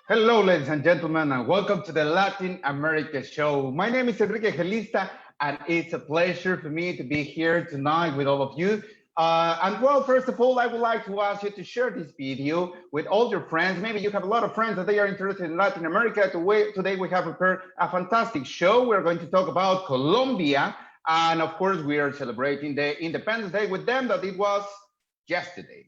Hello, ladies and gentlemen, and welcome to the Latin America Show. My name is Enrique Gelista, and it's a pleasure for me to be here tonight with all of you. First of all, I would like to ask you to share this video with all your friends. Maybe you have a lot of friends that they are interested in Latin America. Today we have prepared a fantastic show. We're going to talk about Colombia, and of course, we are celebrating the Independence Day with them that it was yesterday.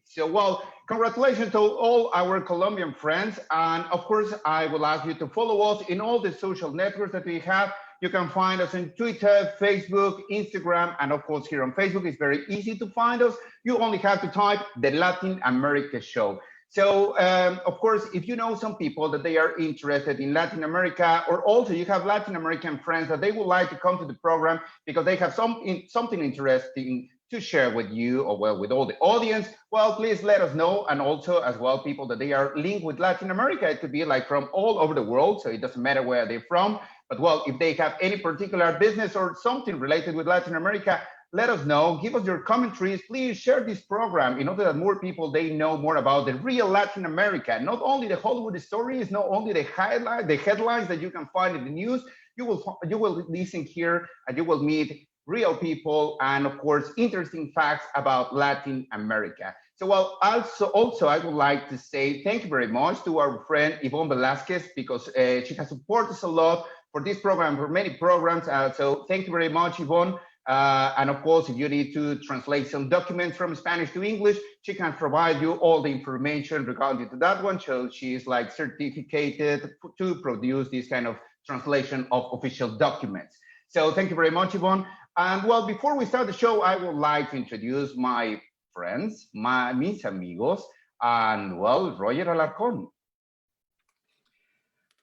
Congratulations to all our Colombian friends. And of course, I will ask you to follow us in all the social networks that we have. You can find us on Twitter, Facebook, Instagram, and of course, here on Facebook, it's very easy to find us. You only have to type the Latin America Show. Of course, if you know some people that they are interested in Latin America, or also you have Latin American friends that they would like to come to the program because they have something interesting to share with you or with all the audience, well, please let us know. And also as well, people that they are linked with Latin America, it could be like from all over the world. So it doesn't matter where they're from, but well, if they have any particular business or something related with Latin America, let us know, give us your commentaries, please share this program in order that more people, they know more about the real Latin America, not only the Hollywood stories, not only the headlines that you can find in the news, you will listen here and you will meet real people, and of course, interesting facts about Latin America. Also, I would like to say thank you very much to our friend Yvonne Velasquez, because she has supported us a lot for this program, for many programs. So thank you very much, Yvonne. And of course, if you need to translate some documents from Spanish to English, she can provide you all the information regarding to that one. So she is like certificated to produce this kind of translation of official documents. So thank you very much, Yvonne. And well, before we start the show, I would like to introduce my friends, mis amigos, and well, Roger Alarcon.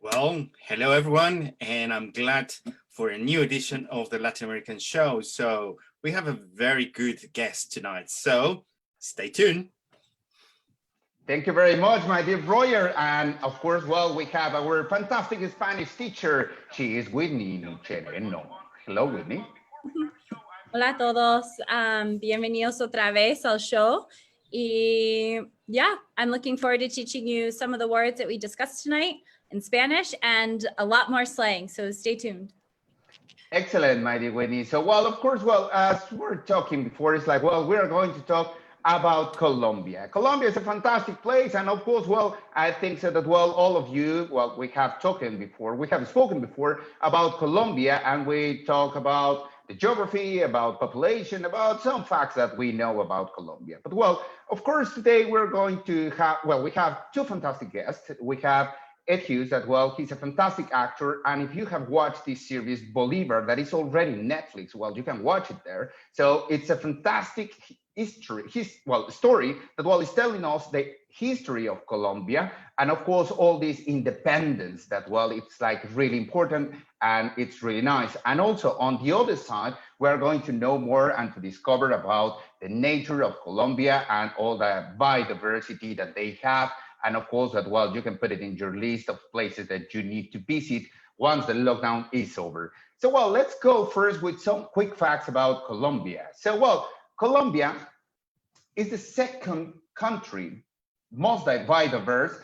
Well, hello everyone, and I'm glad for a new edition of the Latin American Show. So we have a very good guest tonight, so stay tuned. Thank you very much, my dear Roger. And of course, well, we have our fantastic Spanish teacher. She is Whitney Nuchereno. Hello, Whitney. Hola a todos, bienvenidos otra vez al show. Y yeah, I'm looking forward to teaching you some of the words that we discussed tonight in Spanish and a lot more slang, so stay tuned. Excellent, my dear Whitney. So, well, of course, well, as we're talking before, it's like, well, we're going to talk about Colombia. Colombia is a fantastic place, and of course, well, I think so that, well, all of you, well, we have spoken before about Colombia, and we talk about the geography, about population, about some facts that we know about Colombia. But well, of course, today we're going to have, well, we have two fantastic guests. We have Ed Hughes, that, well, he's a fantastic actor. And if you have watched this series, Bolivar, that is already Netflix, well, you can watch it there. So it's a fantastic story that, well, is telling us the history of Colombia, and of course, all this independence that, well, it's like really important and it's really nice. And also on the other side, we're going to know more and to discover about the nature of Colombia and all the biodiversity that they have. And of course, that, well, you can put it in your list of places that you need to visit once the lockdown is over. So, well, let's go first with some quick facts about Colombia. So, well, Colombia is the second country most diverse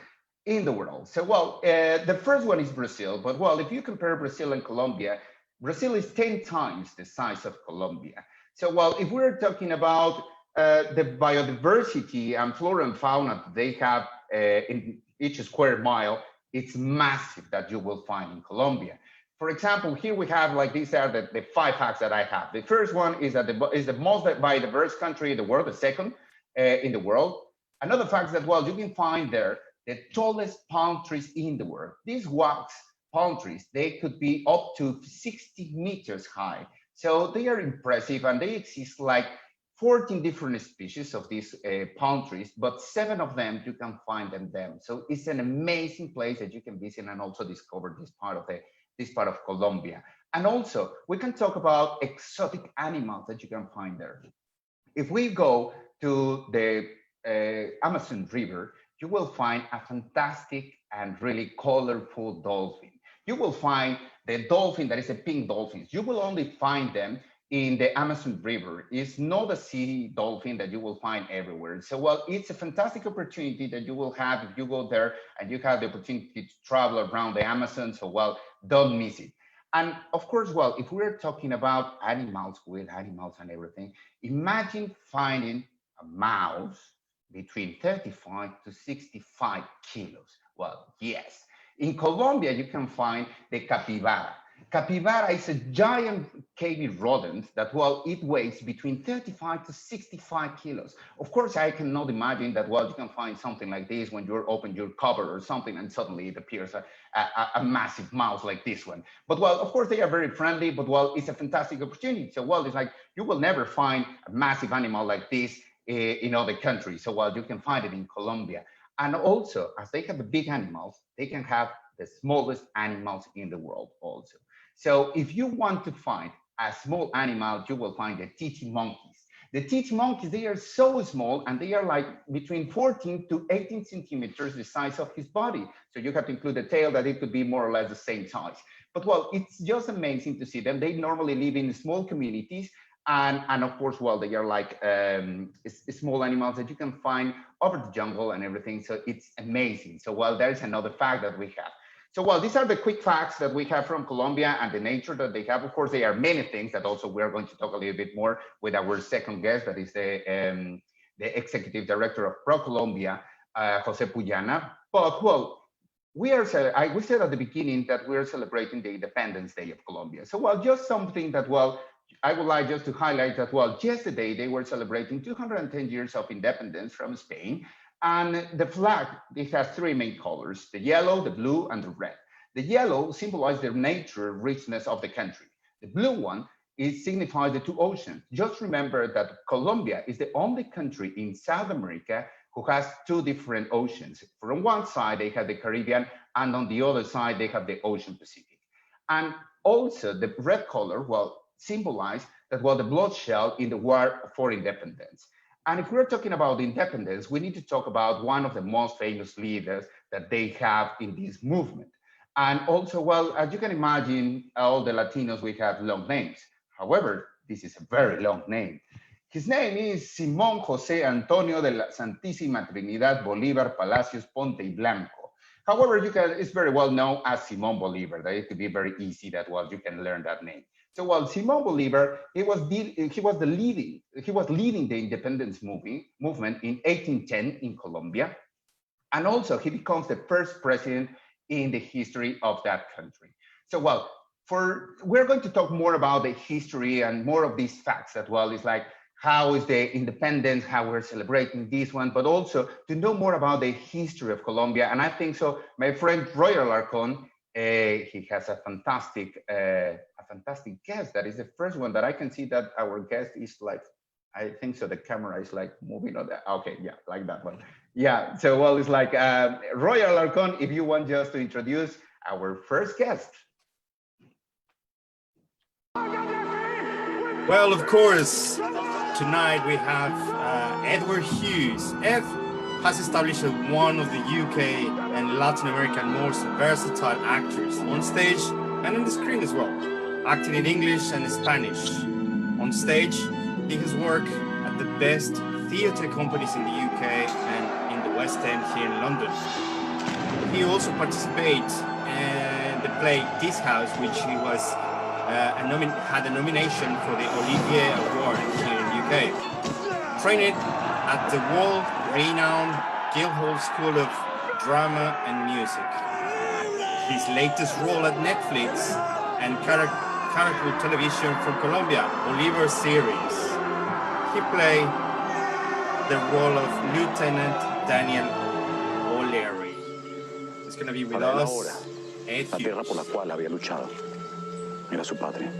in the world. So, well, the first one is Brazil. But, well, if you compare Brazil and Colombia, Brazil is 10 times the size of Colombia. So, well, if we're talking about the biodiversity and flora and fauna that they have in each square mile, it's massive that you will find in Colombia. For example, here we have, like, these are the 5 facts that I have. The first one is that is the most biodiverse country in the world, the second in the world. Another fact is that, well, you can find there the tallest palm trees in the world. These wax palm trees, they could be up to 60 meters high. So they are impressive, and they exist like 14 different species of these palm trees, but 7 of them you can find them. So it's an amazing place that you can visit and also discover this part of Colombia. And also we can talk about exotic animals that you can find there. If we go to the Amazon River, you will find a fantastic and really colorful dolphin. You will find the dolphin that is a pink dolphin. You will only find them in the Amazon River. It's not a sea dolphin that you will find everywhere. So, well, it's a fantastic opportunity that you will have if you go there and you have the opportunity to travel around the Amazon. So, well, don't miss it. And of course, well, if we're talking about animals, wild animals and everything, imagine finding a mouse between 35 to 65 kilos. Well, yes. In Colombia, you can find the capybara. Capybara is a giant cavy rodent that, well, it weighs between 35 to 65 kilos. Of course, I cannot imagine that, well, you can find something like this when you open your cupboard or something and suddenly it appears a massive mouse like this one. But, well, of course, they are very friendly, but, well, it's a fantastic opportunity. So, well, it's like you will never find a massive animal like this in other countries. So, well, you can find it in Colombia. And also, as they have the big animals, they can have the smallest animals in the world also. So if you want to find a small animal, you will find the titi monkeys. The titi monkeys, they are so small and they are like between 14 to 18 centimeters the size of his body. So you have to include the tail that it could be more or less the same size. But well, it's just amazing to see them. They normally live in small communities. And of course, well, they are like small animals that you can find over the jungle and everything. So it's amazing. So well, there's another fact that we have. So, well, these are the quick facts that we have from Colombia and the nature that they have. Of course, there are many things that also we're going to talk a little bit more with our second guest, that is the executive director of ProColombia, Jose Puyana. But, well, we said at the beginning that we're celebrating the Independence Day of Colombia. So, well, just something that, well, I would like just to highlight that, well, yesterday they were celebrating 210 years of independence from Spain. And the flag, it has three main colors, the yellow, the blue, and the red. The yellow symbolizes the nature, richness of the country. The blue one, it signifies the two oceans. Just remember that Colombia is the only country in South America who has two different oceans. From one side, they have the Caribbean, and on the other side, they have the Ocean Pacific. And also the red color, well, symbolize that, well, the bloodshed in the war for independence. And if we're talking about independence, we need to talk about one of the most famous leaders that they have in this movement. And also, well, as you can imagine, all the Latinos, we have long names. However, this is a very long name. His name is Simón José Antonio de la Santísima Trinidad Bolívar Palacios Ponte y Blanco. However, it's very well known as Simón Bolívar. That it could be very easy that, well, you can learn that name. So, well, Simón Bolívar, he was leading the independence movement in 1810 in Colombia. And also he becomes the first president in the history of that country. So, well, we're going to talk more about the history and more of these facts that, well, it's like, how is the independence, how we're celebrating this one, but also to know more about the history of Colombia. And I think so, my friend Roy Alarcon, he has a fantastic guest. That is the first one that I can see that our guest is like, I think so the camera is like moving on that. Okay, yeah, like that one. Yeah, so well, it's like Roy Alarcon, if you want just to introduce our first guest. Well, of course, tonight we have Edward Hughes. Ed has established one of the UK and Latin American most versatile actors on stage and on the screen as well, acting in English and Spanish. On stage, he has worked at the best theatre companies in the UK and in the West End here in London. He also participates in the play This House, which he was had a nomination for the Olivier Award here in the UK. Trained at the world-renowned Guildhall School of Drama and Music. His latest role at Netflix and Caracol Television from Colombia, Oliver series. He played the role of Lieutenant Daniel O'Leary. He's going to be with us. Ed La tierra por la cual había luchado era su patria.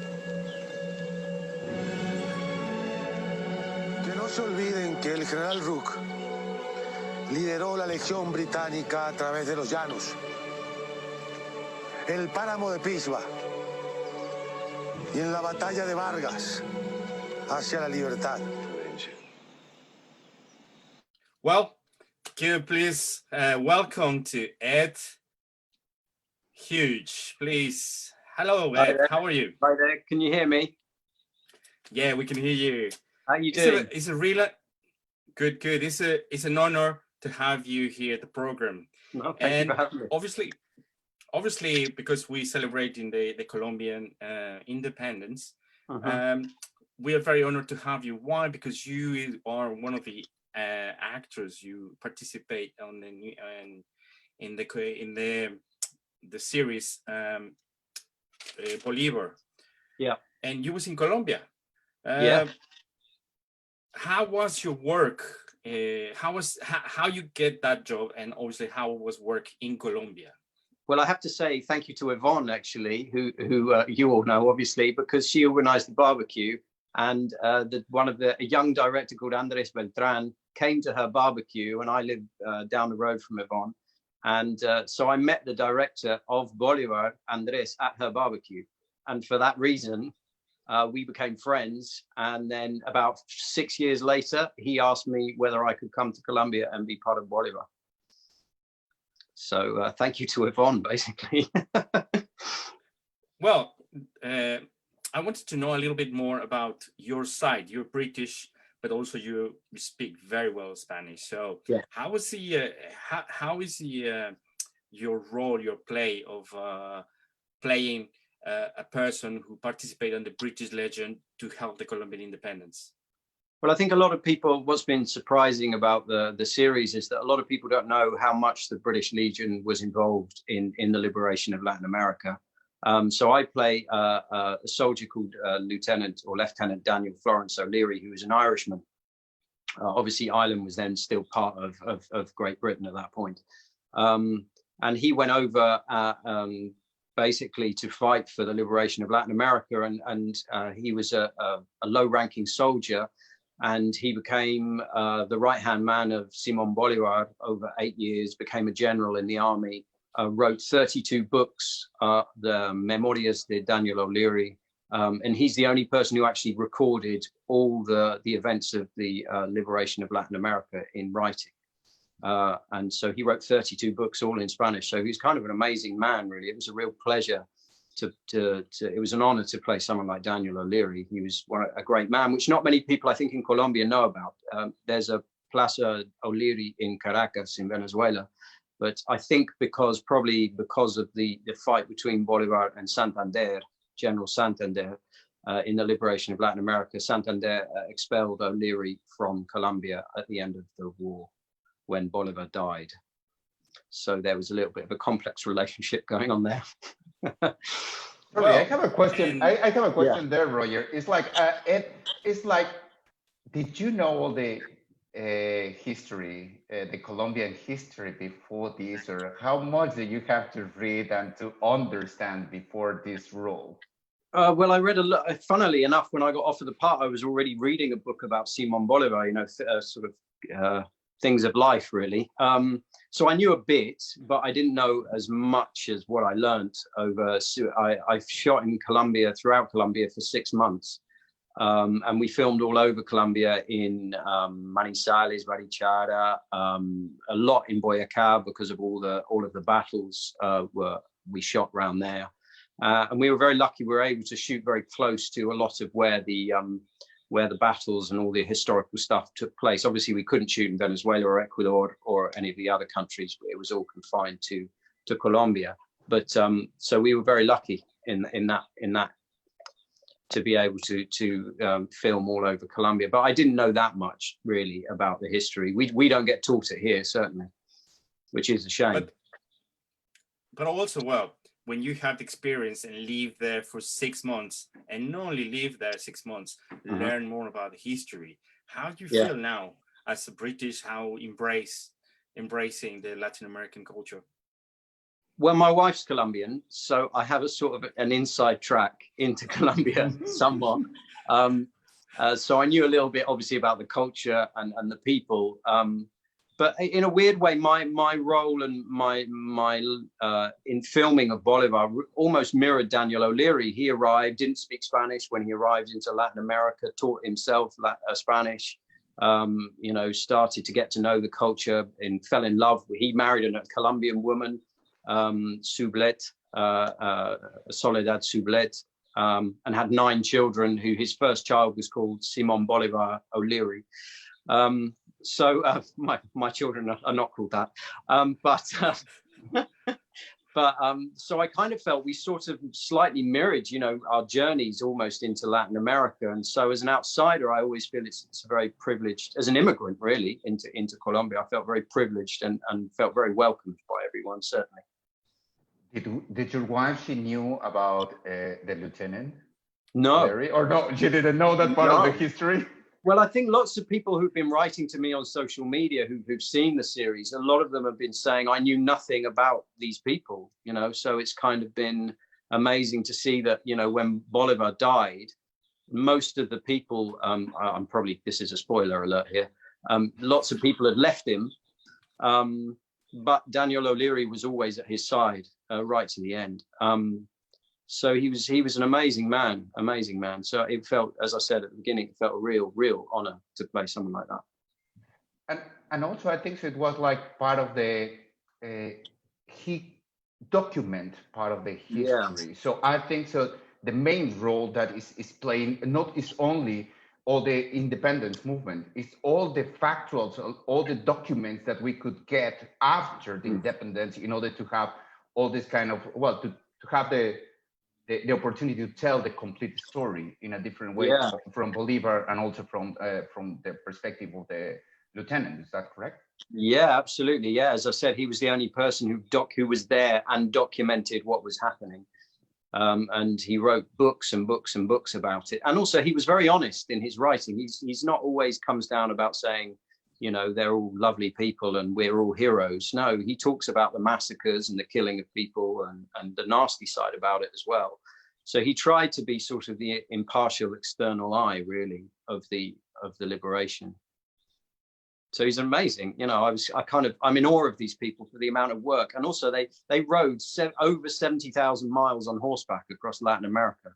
Que no se olviden que el general Rook lideró la legión británica a través de los llanos, el páramo de Pisba y en la batalla de Vargas hacia la libertad. Well, can you please welcome to Ed Hughes, please. Hello, Ed. How are you? Hi there. Can you hear me? Yeah, we can hear you. How you doing? It's a real good. It's an honor to have you here at the program. No, thank you for having me. Obviously, because we celebrate in the Colombian independence, we are very honored to have you. Why? Because you are one of the actors. You participate on in the series Bolivar. Yeah. And you was in Colombia. Yeah. How was your work? How you get that job, and obviously how was work in Colombia? Well, I have to say thank you to Yvonne, actually, who you all know, obviously, because she organized the barbecue, and a young director called Andres Beltran came to her barbecue, and I live down the road from Yvonne. And so I met the director of Bolivar, Andres, at her barbecue. And for that reason, we became friends. And then about 6 years later, he asked me whether I could come to Colombia and be part of Bolivar. So thank you to Yvonne, basically. Well, I wanted to know a little bit more about your side. You're British, but also you speak very well Spanish. So yeah. How is your role, your play of playing a person who participated in the British Legion to help the Colombian independence? Well, I think a lot of people, what's been surprising about the series is that a lot of people don't know how much the British Legion was involved in the liberation of Latin America. So I play a soldier called Lieutenant Daniel Florence O'Leary, who was an Irishman. Obviously, Ireland was then still part of Great Britain at that point. And he went over basically to fight for the liberation of Latin America. And he was a low-ranking soldier. And he became the right-hand man of Simón Bolívar over 8 years, became a general in the army, wrote 32 books, the Memorias de Daniel O'Leary. And he's the only person who actually recorded all the events of the liberation of Latin America in writing. And so he wrote 32 books, all in Spanish. So he's kind of an amazing man, really. It was a real pleasure it was an honor to play someone like Daniel O'Leary. He was a great man, which not many people, I think, in Colombia know about. There's a Plaza O'Leary in Caracas, in Venezuela. But I think probably because of the fight between Bolivar and Santander, General Santander, in the liberation of Latin America, Santander expelled O'Leary from Colombia at the end of the war when Bolivar died. So there was a little bit of a complex relationship going on there. Well, I have a question. I have a question there, Roger. It's like, did you know all the history, the Colombian history before this, or how much did you have to read and to understand before this role? Well, I read a lot. Funnily enough, when I got offered the part, I was already reading a book about Simón Bolívar, sort of things of life, really. So I knew a bit, but I didn't know as much as what I learned over. I shot in Colombia, throughout Colombia, for 6 months. And we filmed all over Colombia, in Manizales, Barichara, a lot in Boyacá, because of all of the battles we shot around there. And we were very lucky. We were able to shoot very close to a lot of where the battles and all the historical stuff took place. Obviously, we couldn't shoot in Venezuela or Ecuador or any of the other countries. It was all confined to Colombia. But so we were very lucky in that to be able to film all over Colombia. But I didn't know that much really about the history. We don't get taught it here, certainly, which is a shame. But also, well, when you have experience and live there for 6 months, and not only live there 6 months, learn more about the history. How do you feel now as a British, how embracing the Latin American culture? Well, my wife's Colombian, so I have a sort of an inside track into Colombia somewhat. So I knew a little bit, obviously, about the culture and the people. But in a weird way, my role and my in filming of Bolivar almost mirrored Daniel O'Leary. He arrived, didn't speak Spanish when he arrived into Latin America, taught himself Spanish, started to get to know the culture and fell in love. He married a Colombian woman, Soledad Sublet, and had 9 children, who his first child was called Simon Bolivar O'Leary. My children are not called that, so I kind of felt we sort of slightly mirrored, our journeys almost into Latin America. And so as an outsider, I always feel it's very privileged, as an immigrant really into Colombia, I felt very privileged and felt very welcomed by everyone, certainly. Did your wife, she knew about the lieutenant? No. Larry, or no, she didn't know that part of the history? Well, I think lots of people who've been writing to me on social media who've seen the series, a lot of them have been saying, I knew nothing about these people, so it's kind of been amazing to see that, when Bolivar died, most of the people, this is a spoiler alert here, lots of people had left him, but Daniel O'Leary was always at his side right to the end. So he was an amazing man. So it felt, as I said at the beginning, it felt a real honor to play someone like that. And also I think it was like part of the he document part of the history. Yeah. So I think so the main role that is playing is only all the independence movement, it's all the factuals, all the documents that we could get after the independence in order to have all this kind of, to have the opportunity to tell the complete story in a different way, yeah, from Bolivar and also from the perspective of the lieutenant. Is that correct? Yeah, absolutely. Yeah, as I said, he was the only person who was there and documented what was happening. And he wrote books and books and books about it. And also he was very honest in his writing. He's not always comes down about saying, they're all lovely people and we're all heroes. No, he talks about the massacres and the killing of people and the nasty side about it as well. So he tried to be sort of the impartial external eye, really, of the liberation. So he's amazing. I'm in awe of these people for the amount of work. And also they rode over 70,000 miles on horseback across Latin America.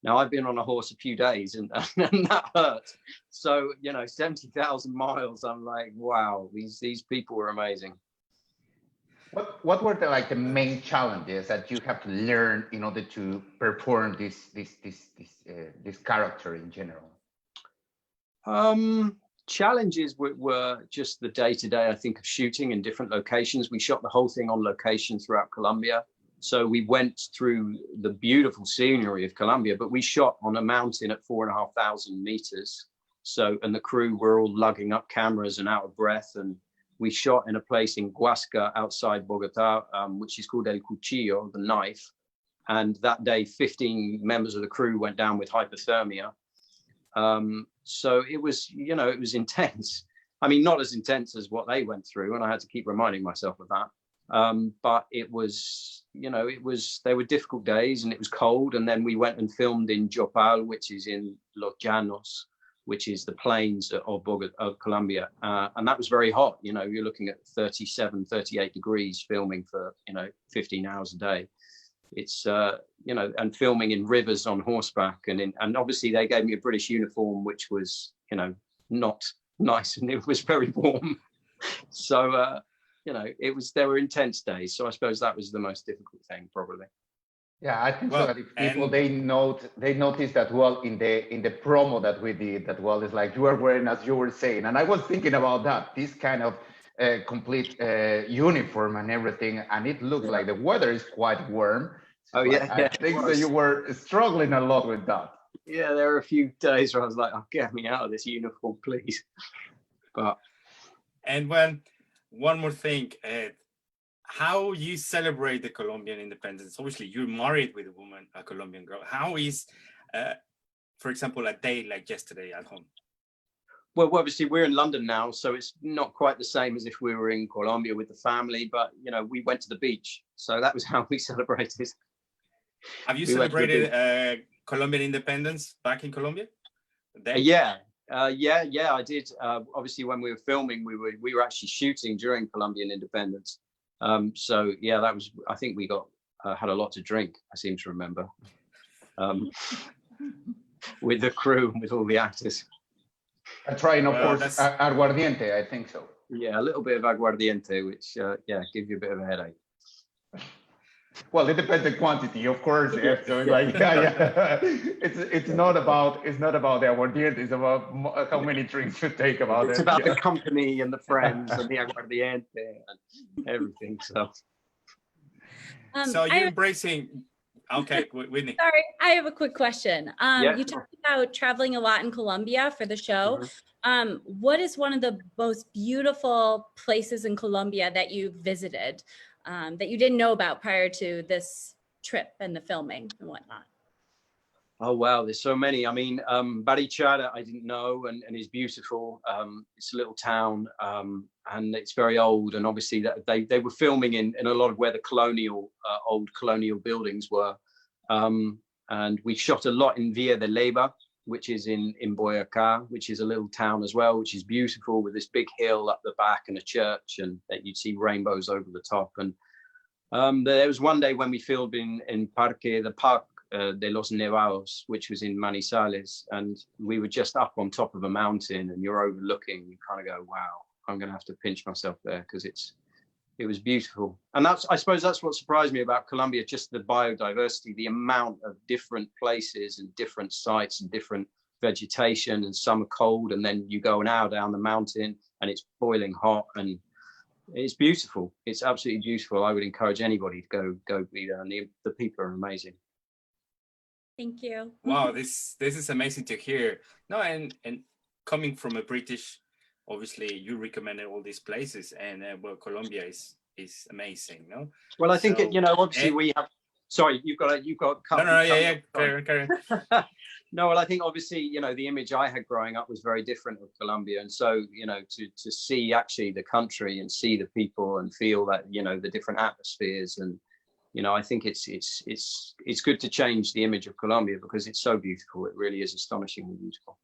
Now I've been on a horse a few days and that hurt. So, 70,000 miles, I'm like, wow, these people were amazing. What were the main challenges that you have to learn in order to perform this character in general? Challenges were just the day-to-day, I think, of shooting in different locations. We shot the whole thing on location throughout Colombia. So we went through the beautiful scenery of Colombia, but we shot on a mountain at 4,500 meters. So, and the crew were all lugging up cameras and out of breath. And we shot in a place in Huasca outside Bogota, which is called El Cuchillo, the knife. And that day, 15 members of the crew went down with hypothermia. So it was, it was intense. I mean, not as intense as what they went through, and I had to keep reminding myself of that. But it was, they were difficult days and it was cold. And then we went and filmed in Jopal, which is in Los Llanos, which is the plains of Colombia. And that was very hot. You're looking at 37, 38 degrees filming for, 15 hours a day. It's, and filming in rivers on horseback. And obviously they gave me a British uniform, which was, not nice, and it was very warm. So, there were intense days. So I suppose that was the most difficult thing, probably. Yeah, I think so. That if people they notice that in the promo that we did, that it's like you are wearing, as you were saying, and I was thinking about that, this kind of complete uniform and everything, and it looks like the weather is quite warm. So I think that you were struggling a lot with that. Yeah, there were a few days where I was like, "Oh, get me out of this uniform, please." But one more thing, how you celebrate the Colombian independence? Obviously, you're married with a woman, a Colombian girl. How is, for example, a day like yesterday at home? Well, obviously, we're in London now, so it's not quite the same as if we were in Colombia with the family. But we went to the beach, so that was how we celebrated. Have you celebrated Colombian independence back in Colombia? Yeah, I did. Obviously, when we were filming, we were actually shooting during Colombian independence. So yeah, that was. I think we had a lot to drink. I seem to remember, with the crew and with all the actors. I'm trying, of course, aguardiente. I think so. Yeah, a little bit of aguardiente, which gives you a bit of a headache. Well, it depends on quantity, of course. Yeah. So it's like, it's not about the award, it's about how many drinks you take about it's it. about the company and the friends and the aguardiente and everything. So you're embracing. Okay, Whitney. Sorry, I have a quick question. You talked about traveling a lot in Colombia for the show. What is one of the most beautiful places in Colombia that you visited that you didn't know about prior to this trip and the filming and whatnot? Oh, wow. There's so many. I mean, Barichara, I didn't know, and is beautiful. It's a little town, and it's very old. And obviously that they were filming in a lot of where the old colonial buildings were. And we shot a lot in Villa de Leyva, which is in Boyacá, which is a little town as well, which is beautiful with this big hill up the back and a church, and that you'd see rainbows over the top. And there was one day when we filmed in the Parque de los Nevados, which was in Manizales, and we were just up on top of a mountain, and you're overlooking. You kind of go, "Wow, I'm going to have to pinch myself there," because it was beautiful. And I suppose that's what surprised me about Colombia, just the biodiversity, the amount of different places and different sites and different vegetation, and some are cold, and then you go now down the mountain and it's boiling hot, and it's beautiful. It's absolutely beautiful. I would encourage anybody to go be there, and the people are amazing. Thank you. Wow, this is amazing to hear. No, and coming from a British, obviously you recommended all these places, and well, Colombia is amazing, no? Well, I think obviously we have. Sorry, you've got. No, yeah. Carry on. No, well, I think obviously the image I had growing up was very different of Colombia, and so to see actually the country and see the people and feel that the different atmospheres, and I think it's good to change the image of Colombia because it's so beautiful. It really is astonishingly beautiful.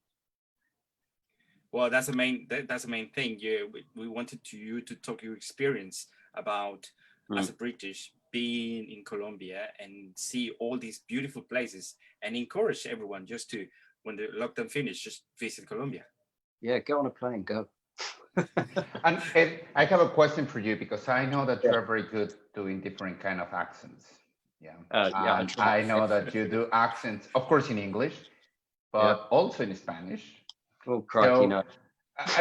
Well, that's the main thing. We wanted you to talk your experience about as a British being in Colombia and see all these beautiful places, and encourage everyone just to, when the lockdown finishes, just visit Colombia. Yeah, go on a plane, go. And I have a question for you, because I know that you're very good doing different kind of accents. Yeah. I know that you do accents, of course, in English, but also in Spanish. Oh, crikey, no.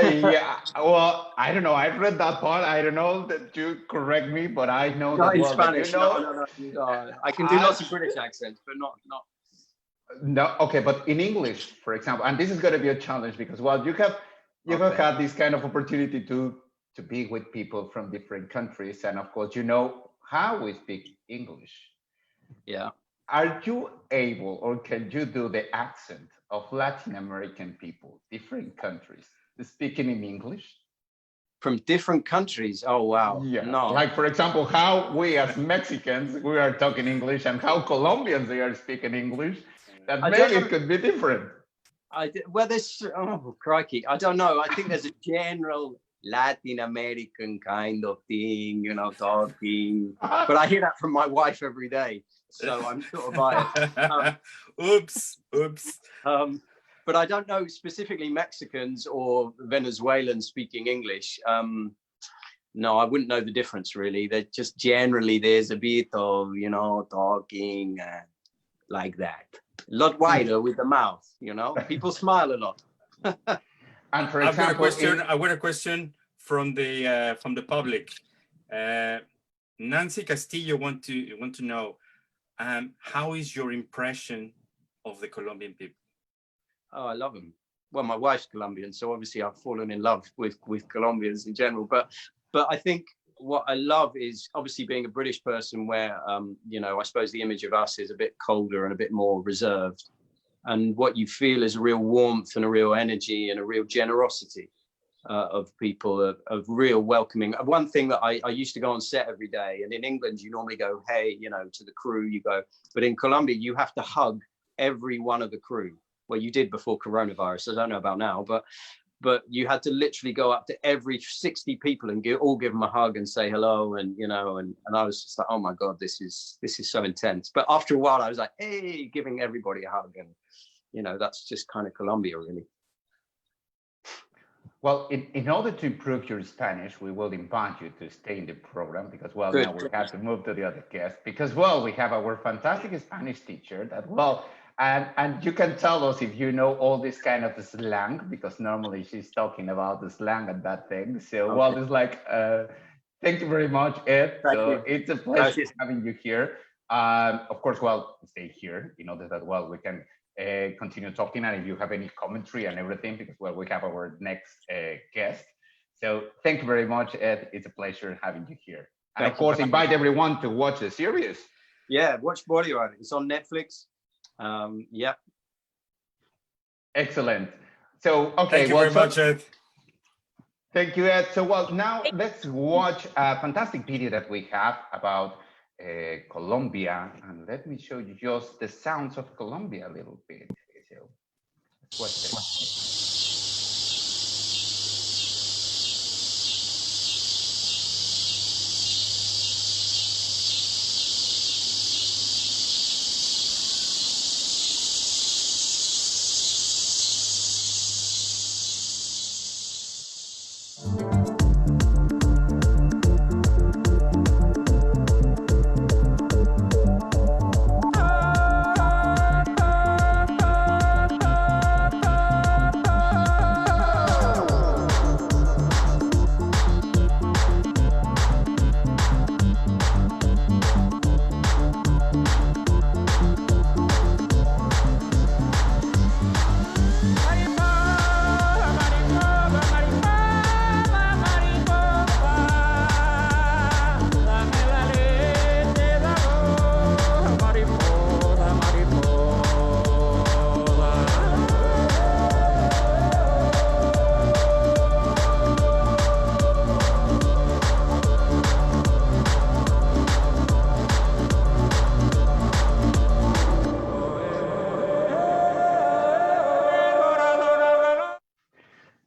Yeah, well, I don't know. I've read that part. I don't know that you correct me, but I know not that in well, Spanish. That No. I can do lots of British accents, but not. No, okay, but in English, for example, and this is going to be a challenge because, well, you have had this kind of opportunity to be with people from different countries, and of course, how we speak English. Yeah. Are you able, or can you do the accent of Latin American people, different countries, speaking in English? From different countries? Oh, wow. Yeah. No. Like, for example, how we as Mexicans, we are talking English, and how Colombians, they are speaking English, that maybe it could be different. There's, oh, crikey. I don't know. I think there's a general Latin American kind of thing, talking. But I hear that from my wife every day. So I'm sort of biased. Oops. But I don't know specifically Mexicans or Venezuelans speaking English. No, I wouldn't know the difference really. That just generally there's a bit of, talking like that. A lot wider with the mouth, People smile a lot. And for example, I've got a question from the public. Nancy Castillo want to know, how is your impression of the Colombian people? Oh, I love them. Well, my wife's Colombian, so obviously I've fallen in love with Colombians in general. But I think what I love is obviously being a British person where, I suppose the image of us is a bit colder and a bit more reserved. And what you feel is a real warmth and a real energy and a real generosity of people, of real welcoming. One thing that I used to go on set every day, and in England, you normally go, hey, to the crew, you go. But in Colombia, you have to hug every one of the crew. Well, you did before coronavirus. I don't know about now, but you had to literally go up to every 60 people and all give them a hug and say hello, and and I was just like, oh my god, this is so intense. But after a while, I was like, hey, giving everybody a hug, and that's just kind of Colombia, really. Well, in order to improve your Spanish, we will invite you to stay in the program because, well, Good. now we have to move to the other guest because, well, we have our fantastic Spanish teacher that, well, and you can tell us if you know all this kind of slang because normally she's talking about the slang and that thing. So, well, Okay. it's like, thank you very much, Ed. Thank So you. it's a pleasure Gracias. having you here. Of course, well, stay here in order that, well, we can continue talking and if you have any commentary and everything because well we have our next guest, so thank you very much, Ed. It's a pleasure having you here, and Thank of you course for having invite me. everyone to watch the series. Yeah, watch Bodyline. It's on Netflix. Yeah. Excellent. So okay, Thank you well, very much, Ed. thank you, Ed. So well, now let's watch a fantastic video that we have about Colombia, and let me show you just the sounds of Colombia a little bit. So let's watch it.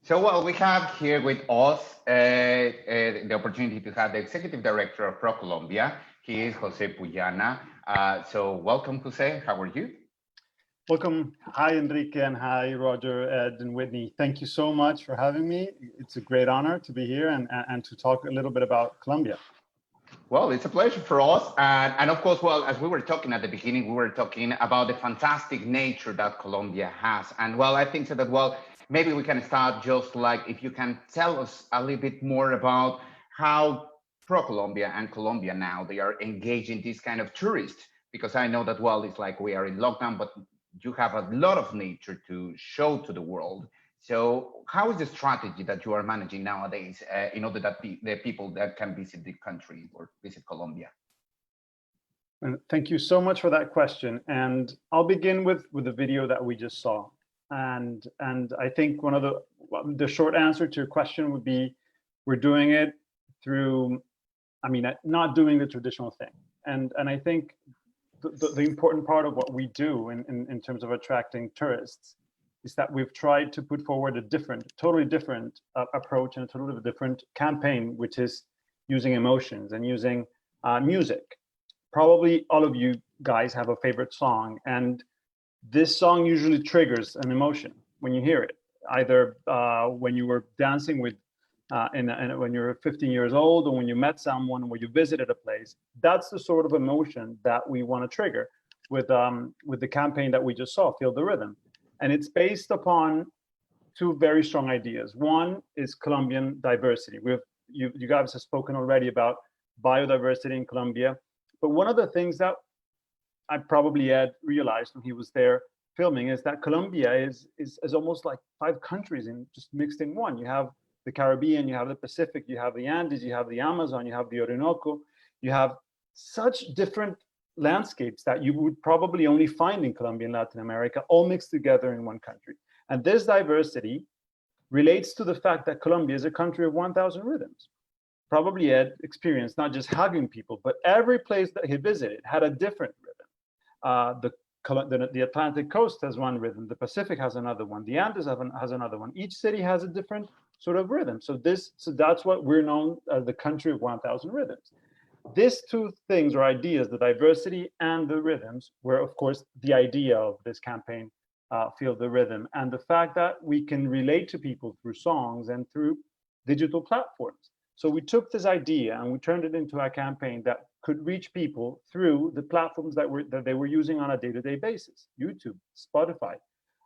So, well, we have here with us the opportunity to have the Executive Director of ProColombia. He is Jose Puyana. So, welcome, Jose. How are you? Welcome. Hi, Enrique, and hi, Roger, Ed, and Whitney. Thank you so much for having me. It's a great honor to be here and to talk a little bit about Colombia. Well, it's a pleasure for us. And of course, well, as we were talking at the beginning, we were talking about the fantastic nature that Colombia has. And well, I think so that, well, maybe we can start just like if you can tell us a little bit more about how ProColombia and Colombia now, they are engaging this kind of tourists, because I know that, well, it's like we are in lockdown, but you have a lot of nature to show to the world. So how is the strategy that you are managing nowadays in order that the people that can visit the country or visit Colombia? And thank you so much for that question. And I'll begin with the video that we just saw. And I think one of the short answer to your question would be, we're doing it through, I mean, not doing the traditional thing. And I think the important part of what we do in terms of attracting tourists is that we've tried to put forward a totally different approach and a totally different campaign, which is using emotions and using music. Probably all of you guys have a favorite song, and this song usually triggers an emotion when you hear it, either when you were dancing with, when you're 15 years old, or when you met someone, or you visited a place. That's the sort of emotion that we want to trigger with the campaign that we just saw, Feel the Rhythm. And it's based upon two very strong ideas. One is Colombian diversity. You guys have spoken already about biodiversity in Colombia, but one of the things that I probably had realized when he was there filming is that Colombia is almost like 5 countries just mixed in one. You have the Caribbean, you have the Pacific, you have the Andes, you have the Amazon, you have the Orinoco. You have such different landscapes that you would probably only find in Colombia and Latin America, all mixed together in one country. And this diversity relates to the fact that Colombia is a country of 1,000 rhythms. Probably had experienced not just hugging people, but every place that he visited had a different rhythm. The Atlantic coast has one rhythm, the Pacific has another one, the Andes has another one. Each city has a different sort of rhythm. So that's what we're known as, the country of 1,000 rhythms. These two things or ideas, the diversity and the rhythms, were of course the idea of this campaign feel the rhythm, and the fact that we can relate to people through songs and through digital platforms. So we took this idea and we turned it into a campaign that could reach people through the platforms that they were using on a day-to-day basis, YouTube, Spotify,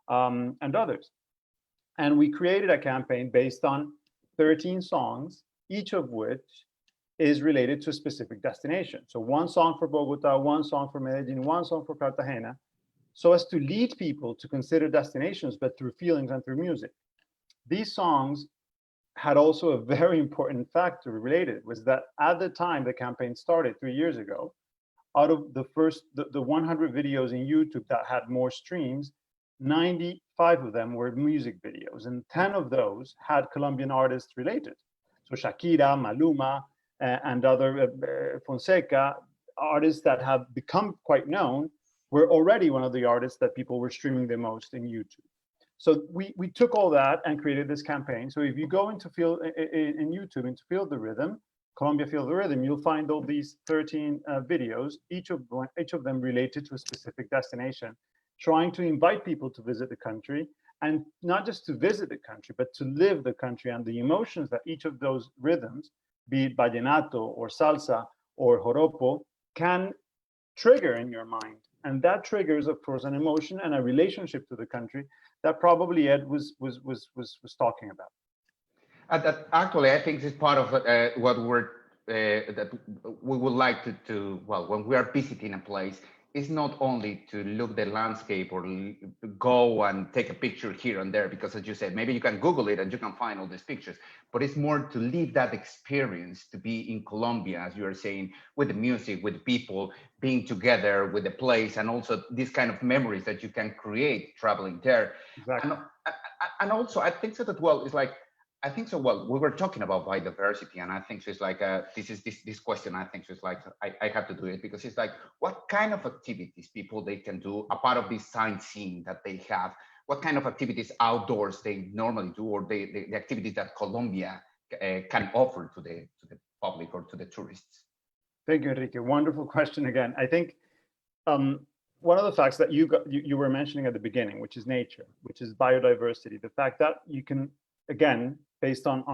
and others. And we created a campaign based on 13 songs, each of which is related to a specific destination. So one song for Bogota, one song for Medellin, one song for Cartagena, so as to lead people to consider destinations, but through feelings and through music. These songs had also a very important factor related, was that at the time the campaign started 3 years ago, out of the 100 videos in YouTube that had more streams, 95 of them were music videos, and 10 of those had Colombian artists related. So Shakira, Maluma, and other Fonseca, artists that have become quite known, were already one of the artists that people were streaming the most in YouTube. So we took all that and created this campaign. So if you go into in YouTube into Feel the Rhythm, Colombia Feel the Rhythm, you'll find all these 13 videos, each of them related to a specific destination, trying to invite people to visit the country, and not just to visit the country, but to live the country and the emotions that each of those rhythms, be it vallenato or salsa or joropo, can trigger in your mind. And that triggers, of course, an emotion and a relationship to the country that probably Ed was talking about. That actually, I think this is part of what that we would like to, well, when we are visiting a place, is not only to look the landscape or go and take a picture here and there, because as you said, maybe you can Google it and you can find all these pictures, but it's more to live that experience, to be in Colombia, as you are saying, with the music, with the people, being together with the place, and also these kind of memories that you can create traveling there. Exactly. And also, I think so that, well, it's like, I think so. Well, we were talking about biodiversity, and I think so it's like this question. I think so it's like I have to do it because it's like, what kind of activities people they can do a part of this sightseeing that they have? What kind of activities outdoors they normally do, or the activities that Colombia can offer to the public or to the tourists? Thank you, Enrique. Wonderful question again. I think one of the facts that you were mentioning at the beginning, which is nature, which is biodiversity, the fact that you can, again, based on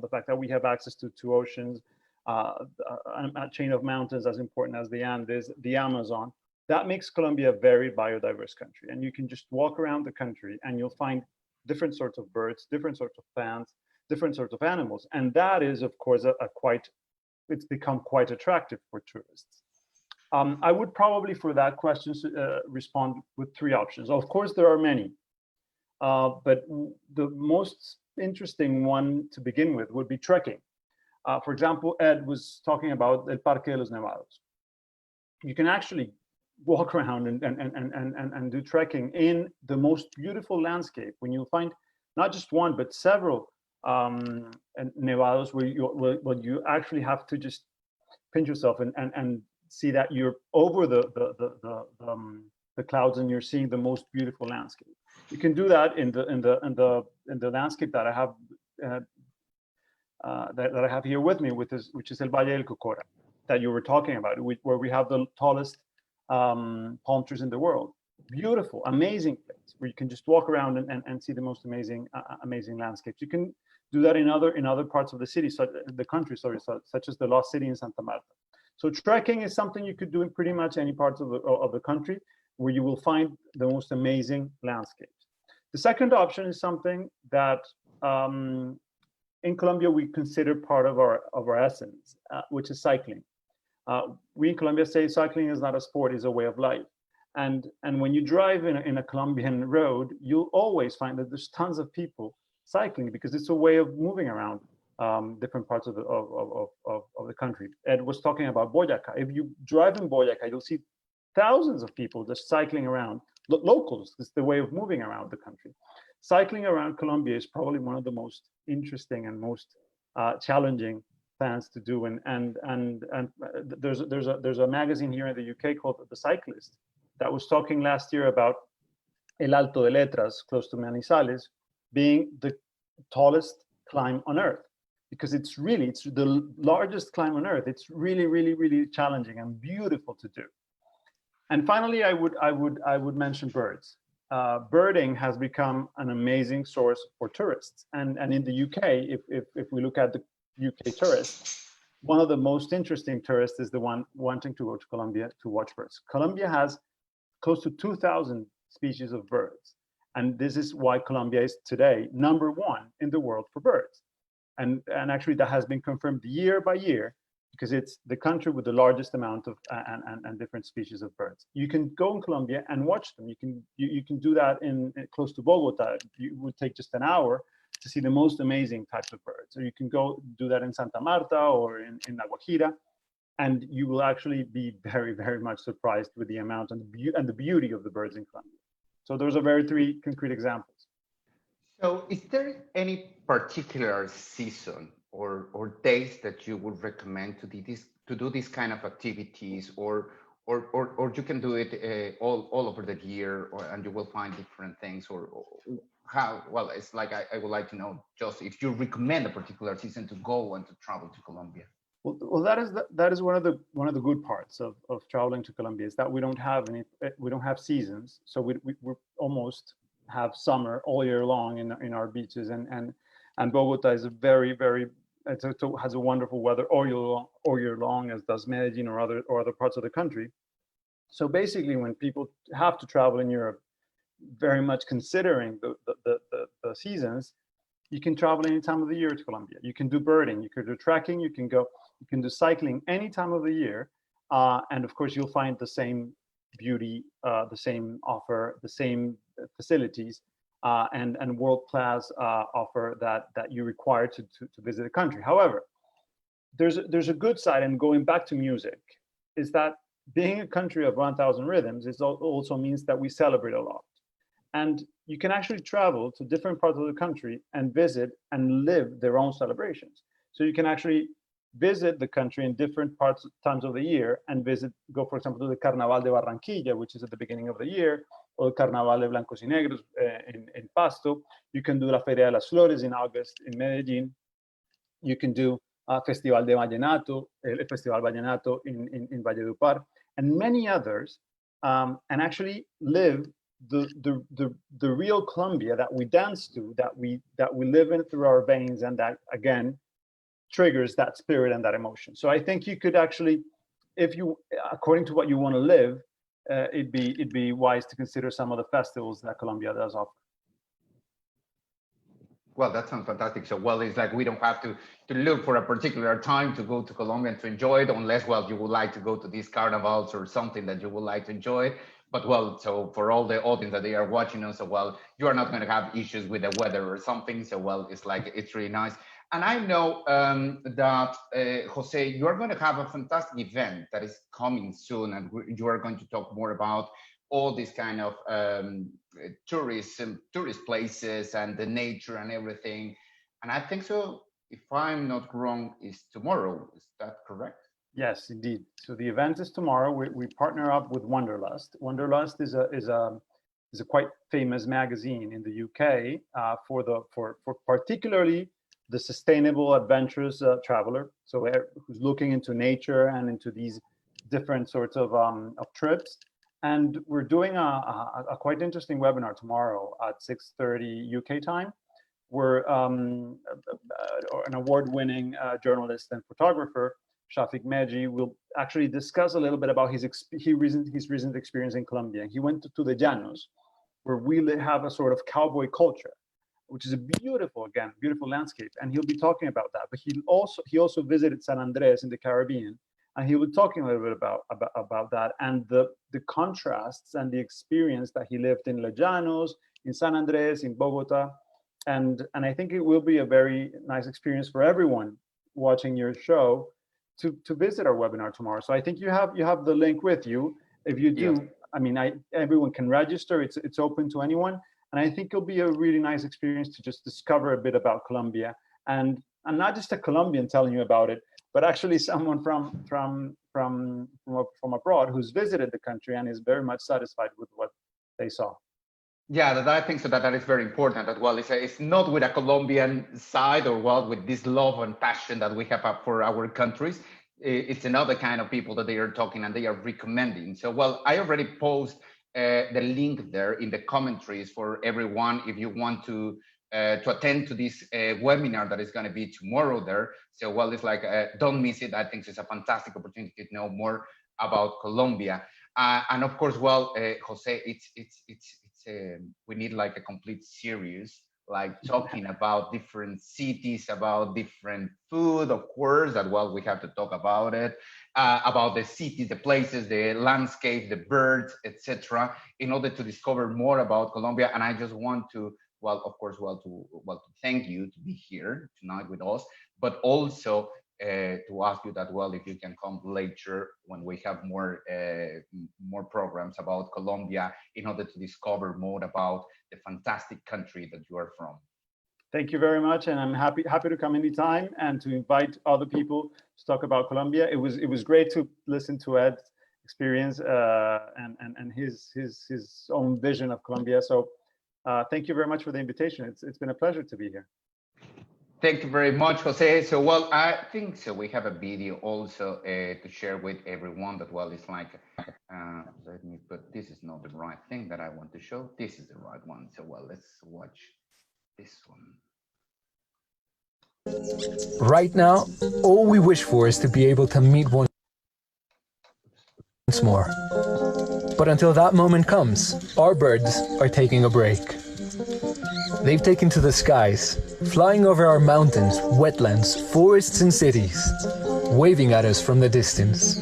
the fact that we have access to oceans, a chain of mountains as important as the Andes, the Amazon, that makes Colombia a very biodiverse country. And you can just walk around the country and you'll find different sorts of birds, different sorts of plants, different sorts of animals. And that is, of course, it's become quite attractive for tourists. I would probably, for that question, respond with 3 options. Of course, there are many. But the most interesting one to begin with would be trekking. For example, Ed was talking about El Parque de los Nevados. You can actually walk around and do trekking in the most beautiful landscape, when you'll find not just one, but several nevados where you actually have to just pinch yourself and see that you're over the clouds and you're seeing the most beautiful landscape. You can do that in the landscape that I have that I have here with me, which is El Valle del Cocora, that you were talking about, where we have the tallest palm trees in the world. Beautiful, amazing place where you can just walk around and see the most amazing landscapes. You can do that in other parts of the city, the country, such as the Lost City in Santa Marta. So trekking is something you could do in pretty much any parts of the country, where you will find the most amazing landscapes. The second option is something that in Colombia we consider part of our essence, which is cycling. We in Colombia say cycling is not a sport, it's a way of life. And when you drive in a Colombian road, you'll always find that there's tons of people cycling, because it's a way of moving around different parts of the country. Ed was talking about Boyacá. If you drive in Boyacá, you'll see thousands of people just cycling around. Locals, it's the way of moving around the country. Cycling around Colombia is probably one of the most interesting and most challenging plans to do. And there's a magazine here in the UK called The Cyclist that was talking last year about El Alto de Letras, close to Manizales, being the tallest climb on Earth, because it's the largest climb on Earth. It's really, really, really challenging and beautiful to do. And finally, I would mention birds. birding has become an amazing source for tourists. And in the UK, if we look at the UK tourists, one of the most interesting tourists is the one wanting to go to Colombia to watch birds. Colombia has close to 2,000 species of birds. And this is why Colombia is today #1 in the world for birds. And actually that has been confirmed year by year, because it's the country with the largest amount of and different species of birds. You can go in Colombia and watch them. You can do that in close to Bogota. It would take just an hour to see the most amazing types of birds. Or you can go do that in Santa Marta or in La Guajira, and you will actually be very, very much surprised with the amount and the beauty of the birds in Colombia. So those are very 3 concrete examples. So is there any particular season or days that you would recommend to do this kind of activities, or you can do it all over the year, and you will find different things, or how? Well, it's like I would like to know just if you recommend a particular season to go and to travel to Colombia. Well, that is one of the good parts of traveling to Colombia, is that we don't have seasons, so we almost have summer all year long in our beaches, and Bogota is a very has a wonderful weather all year long, as does Medellin or other parts of the country. So basically, when people have to travel in Europe, very much considering the seasons, you can travel any time of the year to Colombia. You can do birding, you can do trekking, you can do cycling any time of the year, and of course you'll find the same beauty, the same offer, the same facilities, and world-class offer that you require to visit a country. However, there's a good side, and going back to music, is that being a country of 1,000 rhythms, it also means that we celebrate a lot. And you can actually travel to different parts of the country and visit and live their own celebrations. So you can actually visit the country in different times of the year and go, for example, to the Carnaval de Barranquilla, which is at the beginning of the year, or Carnaval de Blancos y Negros in Pasto. You can do La Feria de las Flores in August in Medellin. You can do Festival de Vallenato, el Festival Vallenato in Valledupar, and many others, and actually live the real Colombia that we dance to, that we live in through our veins, and that again triggers that spirit and that emotion. So I think you could actually, if you, according to what you want to live, it'd be wise to consider some of the festivals that Colombia does offer. Well, that sounds fantastic. So, well, it's like we don't have to look for a particular time to go to Colombia and to enjoy it, unless, well, you would like to go to these carnivals or something that you would like to enjoy. But, well, so for all the audience that they are watching us, so, well, you are not going to have issues with the weather or something. So, well, it's like, it's really nice. And I know that, Jose, you are going to have a fantastic event that is coming soon, and you are going to talk more about all these kind of tourist places and the nature and everything. And I think so, if I'm not wrong, is tomorrow. Is that correct? Yes, indeed. So the event is tomorrow. We partner up with Wanderlust. Wanderlust is a quite famous magazine in the UK for particularly the sustainable, adventurous traveler. So who's looking into nature and into these different sorts of trips. And we're doing a quite interesting webinar tomorrow at 6:30 UK time, where an award-winning journalist and photographer, Shafiq Meji, will actually discuss a little bit about his recent experience in Colombia. He went to the Llanos, where we have a sort of cowboy culture, which is a beautiful landscape, and he'll be talking about that. But he also visited San Andres in the Caribbean, and he was talking a little bit about that and the contrasts and the experience that he lived in Los Llanos, in San Andres, in Bogota, and I think it will be a very nice experience for everyone watching your show to visit our webinar tomorrow. So I think you have the link with you. If you do, yes. I mean, everyone can register. It's open to anyone, and I think it'll be a really nice experience to just discover a bit about Colombia, and not just a Colombian telling you about it, but actually someone from abroad who's visited the country and is very much satisfied with what they saw. Yeah, I think so that is very important as well. It's not with a Colombian side, or well, with this love and passion that we have for our countries. It's another kind of people that they are talking and they are recommending. So, well, I already posed the link there in the commentaries for everyone if you want to attend to this webinar that is going to be tomorrow there. So, well, it's like, don't miss it. I think it's a fantastic opportunity to know more about Colombia. And of course, well, Jose, we need like a complete series, like talking about different cities, about different food, of course, that, well, we have to talk about it, about the cities, the places, the landscape, the birds, etc., in order to discover more about Colombia. And I just want to, well, of course, to thank you to be here tonight with us, but also to ask you that, well, if you can come later when we have more programs about Colombia in order to discover more about the fantastic country that you are from. Thank you very much, and I'm happy to come anytime and to invite other people to talk about Colombia. It was great to listen to Ed's experience and his own vision of Colombia. So thank you very much for the invitation. It's been a pleasure to be here. Thank you very much, Jose. So, well, I think so. We have a video also to share with everyone that, well, it's like, let me put, this is not the right thing that I want to show. This is the right one. So, well, let's watch this one. Right now, all we wish for is to be able to meet once more. But until that moment comes, our birds are taking a break. They've taken to the skies, flying over our mountains, wetlands, forests and cities, waving at us from the distance.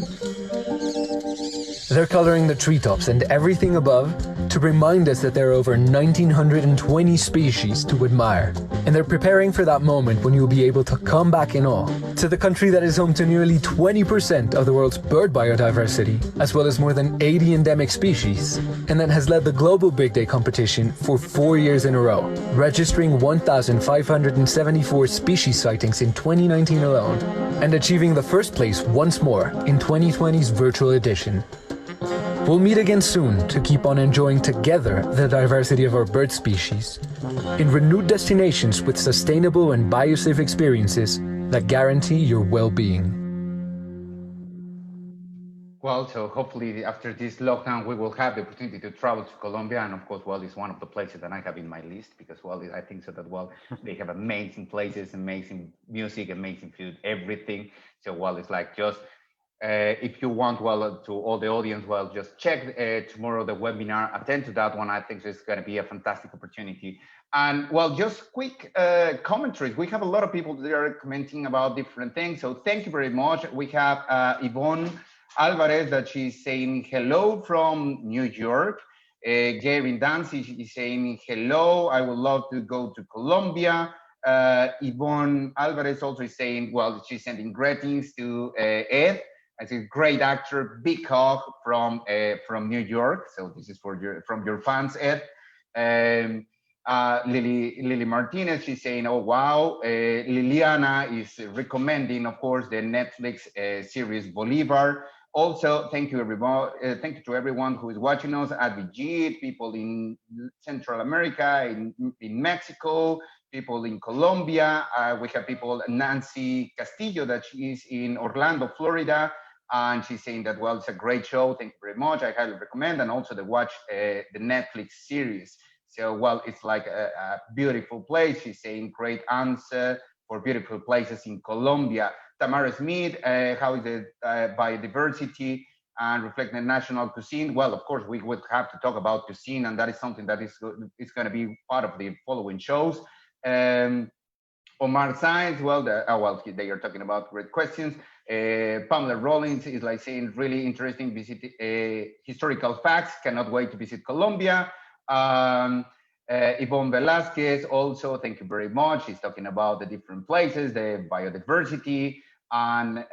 They're coloring the treetops and everything above to remind us that there are over 1,920 species to admire. And they're preparing for that moment when you'll be able to come back in awe to the country that is home to nearly 20% of the world's bird biodiversity, as well as more than 80 endemic species, and that has led the global Big Day competition for 4 years in a row, registering 1,574 species sightings in 2019 alone, and achieving the first place once more in 2020's virtual edition. We'll meet again soon to keep on enjoying together the diversity of our bird species in renewed destinations with sustainable and biosafe experiences that guarantee your well-being. Well, so hopefully after this lockdown, we will have the opportunity to travel to Colombia. And of course, well, it's one of the places that I have in my list because, well, I think so that, well, they have amazing places, amazing music, amazing food, everything. So, well, it's like just, if you want, well, to all the audience, well, just check tomorrow the webinar, attend to that one. I think it's going to be a fantastic opportunity. And, well, just quick commentaries. We have a lot of people that are commenting about different things. So thank you very much. We have Yvonne Alvarez that she's saying hello from New York. Gary Dancy is saying hello. I would love to go to Colombia. Yvonne Alvarez also is saying, well, she's sending greetings to Ed. As a great actor, big hug from New York. So this is from your fans, Ed. Lily Martinez, she's saying, oh wow. Liliana is recommending, of course, the Netflix series Bolivar. Also, thank you everyone. Thank you to everyone who is watching us at VG, people in Central America, in Mexico, people in Colombia. We have people, Nancy Castillo, that she is in Orlando, Florida. And she's saying that, well, it's a great show. Thank you very much. I highly recommend. And also to watch the Netflix series. So, well, it's like a beautiful place. She's saying great answer for beautiful places in Colombia. Tamara Smith, how is the biodiversity and reflect the national cuisine? Well, of course, we would have to talk about cuisine, and that is something that is going to be part of the following shows. Omar Sainz, well, they are talking about great questions. Pamela Rollins is like saying really interesting historical facts. Cannot wait to visit Colombia. Yvonne Velasquez also, thank you very much. She's talking about the different places, the biodiversity, and